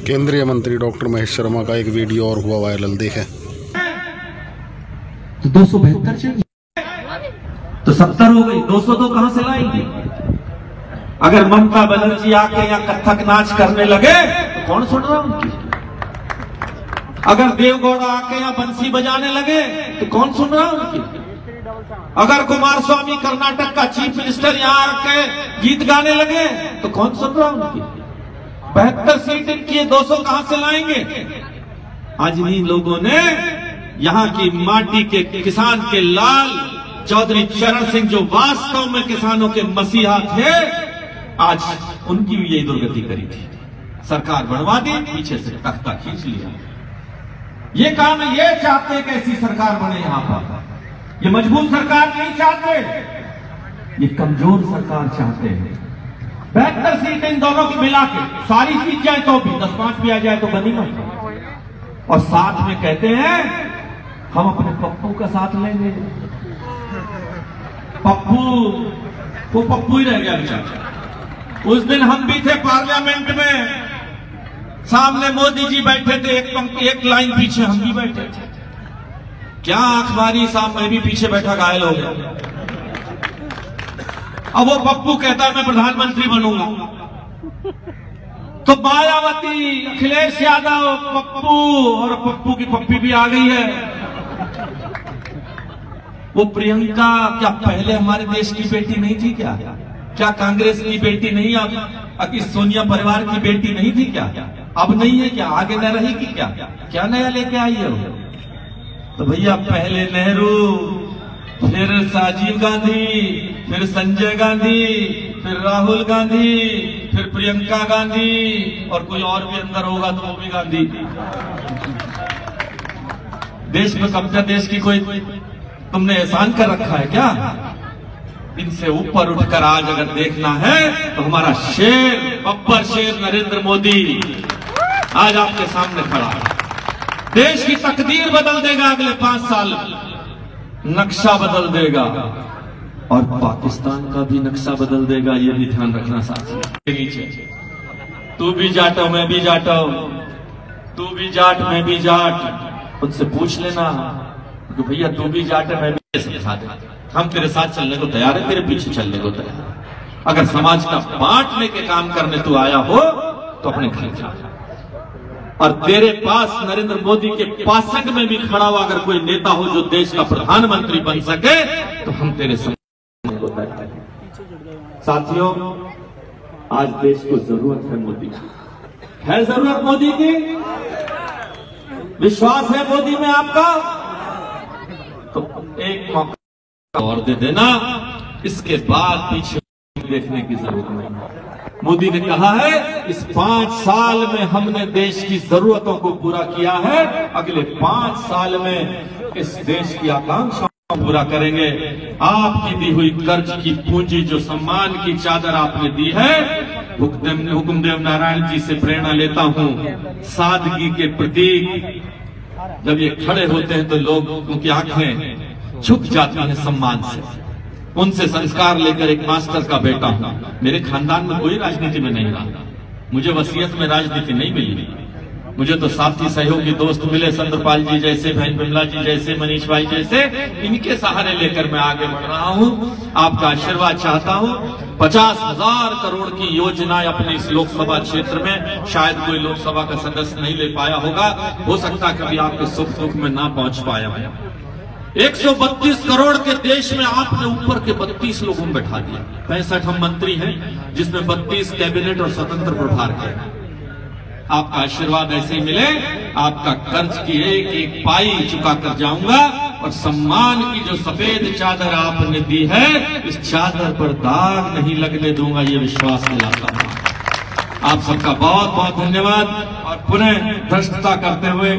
केंद्रीय मंत्री डॉक्टर महेश शर्मा का एक वीडियो और हुआ वायरल, देखें। तो 272 चाहिए तो 70 हो गई, 202 कहां से लाएंगे? अगर ममता बनर्जी आके यहाँ कथक नाच करने लगे तो कौन सुन रहा उनकी? अगर देवगौड़ा आके यहाँ बंसी बजाने लगे तो कौन सुन रहा उनकी? अगर कुमार स्वामी कर्नाटक का चीफ मिनिस्टर यहाँ आके गीत गाने लगे तो कौन सुन रहा उनकी? 72 सीट इनकी, 200 कहां से लाएंगे? आज इन लोगों ने यहाँ की माटी के किसान के लाल चौधरी चरण सिंह, जो वास्तव में किसानों के मसीहा थे, आज उनकी भी यही दुर्गति करी थी। सरकार बढ़वा दी, पीछे से तख्ता खींच लिया। ये काम ये चाहते कि ऐसी सरकार बने यहाँ पर। ये मजबूत सरकार नहीं चाहते, ये कमजोर सरकार चाहते हैं। 72 सीट इन दोनों की मिला के सारी जीत जाए तो भी 10-5 भी आ जाए तो गनीमत। और साथ में कहते हैं हम अपने पप्पू का साथ लेंगे। पप्पू, वो पप्पू ही रह गया बेचारा। उस दिन हम भी थे पार्लियामेंट में, सामने मोदी जी बैठे थे, एक लाइन पीछे हम भी बैठे थे। क्या आंख मारी साहब, मैं भी पीछे बैठा घायल हो गया। अब वो पप्पू कहता है मैं प्रधानमंत्री बनूंगा, तो मायावती, अखिलेश यादव, पप्पू और पप्पू की पप्पी भी आ गई है। वो प्रियंका क्या पहले हमारे देश की बेटी नहीं थी क्या? क्या कांग्रेस की बेटी नहीं, अब इस सोनिया परिवार की बेटी नहीं थी क्या? अब नहीं है क्या? आगे न रहेगी क्या? क्या नया लेके आई है वो? तो भैया पहले नेहरू, फिर राजीव गांधी, फिर संजय गांधी, फिर राहुल गांधी, फिर प्रियंका गांधी, और कोई और भी अंदर होगा तो वो भी गांधी। देश में कब्जा देश की कोई तुमने एहसान कर रखा है क्या? इनसे ऊपर उठकर आज अगर देखना है तो हमारा शेर, बब्बर शेर नरेंद्र मोदी आज आपके सामने खड़ा है। देश की तकदीर बदल देगा अगले 5 साल, नक्शा बदल देगा, और पाकिस्तान का भी नक्शा बदल देगा। ये भी ध्यान रखना साथी। नीचे तू भी जाटो मैं भी जाटो, तू भी जाट मैं भी जाट, उनसे पूछ लेना कि भैया तू भी जाट है मैं भी समझा दे, हम तेरे साथ चलने को तैयार है, तेरे पीछे चलने को तैयार है। अगर समाज का बांटने के काम करने तू आया हो तो अपने घर जा, और तेरे पास नरेंद्र मोदी के पासंग में भी खड़ा हुआ अगर कोई नेता हो जो देश का प्रधानमंत्री बन सके तो हम तेरे समझ को तैयार हैं। साथियों, आज देश को जरूरत है मोदी की। है जरूरत मोदी की? विश्वास है मोदी में आपका? तो एक मौका और दे देना, इसके बाद पीछे देखने की जरूरत नहीं। मोदी ने कहा है इस 5 साल में हमने देश की जरूरतों को पूरा किया है, अगले 5 साल में इस देश की आकांक्षाओं को पूरा करेंगे। आपकी दी हुई कर्ज की पूंजी, जो सम्मान की चादर आपने दी है, हुकुमदेव नारायण जी से प्रेरणा लेता हूं। सादगी के प्रतीक जब ये खड़े होते हैं तो लोगों की आंखें झुक जाती हैं सम्मान से। उनसे संस्कार लेकर एक मास्टर का बेटा हूं। मेरे खानदान में कोई राजनीति में नहीं रहा, मुझे वसीयत में राजनीति नहीं मिली। मुझे तो साथी सहयोगी दोस्त मिले, संतपाल जी जैसे, बहन बिमला जी जैसे, मनीष भाई जैसे, इनके सहारे लेकर मैं आगे बढ़ रहा हूं। आपका आशीर्वाद चाहता हूं। 50,000 करोड़ की योजनाएं अपने इस लोकसभा क्षेत्र में, शायद कोई लोकसभा का सदस्य नहीं ले पाया होगा, हो सकता है कभी आपके सुख दुख में ना पहुंच पाया हो। 132 करोड़ के देश में आपने ऊपर के 32 लोगों को बैठा दिया। 65 हम मंत्री हैं, जिसमें 32 कैबिनेट और स्वतंत्र प्रभार के। आपका आशीर्वाद ऐसे ही मिले, आपका कर्ज की एक एक पाई चुका कर जाऊंगा, और सम्मान की जो सफेद चादर आपने दी है, इस चादर पर दाग नहीं लगने दूंगा, ये विश्वास दिलाता हूं। आप सबका बहुत बहुत धन्यवाद। और पुनः धृष्टता करते हुए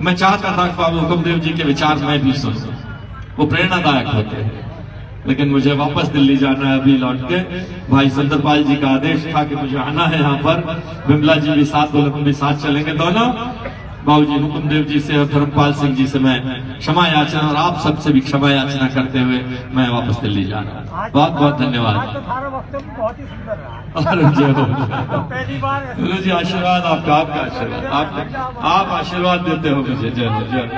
मैं चाहता था कि बाबू हुकुमदेव जी के विचार मैं भी सुनूं, वो प्रेरणादायक होते हैं, लेकिन मुझे वापस दिल्ली जाना है अभी लौट के। भाई संतपाल जी का आदेश था कि मुझे आना है यहाँ पर, बिमला जी भी साथ, दुल्हन भी साथ चलेंगे दोनों। बाबूजी हुकुमदेव जी से और धर्मपाल सिंह जी से मैं क्षमा याचना और आप सबसे भी क्षमा याचना करते हुए मैं वापस दिल्ली जा रहा हूँ। बहुत बहुत धन्यवाद। बहुत ही सुंदर रहा। पहली बार गुरु जी आशीर्वाद आपका, आपका आशीर्वाद, आप आशीर्वाद देते हो मुझे। जय हो, जय हो।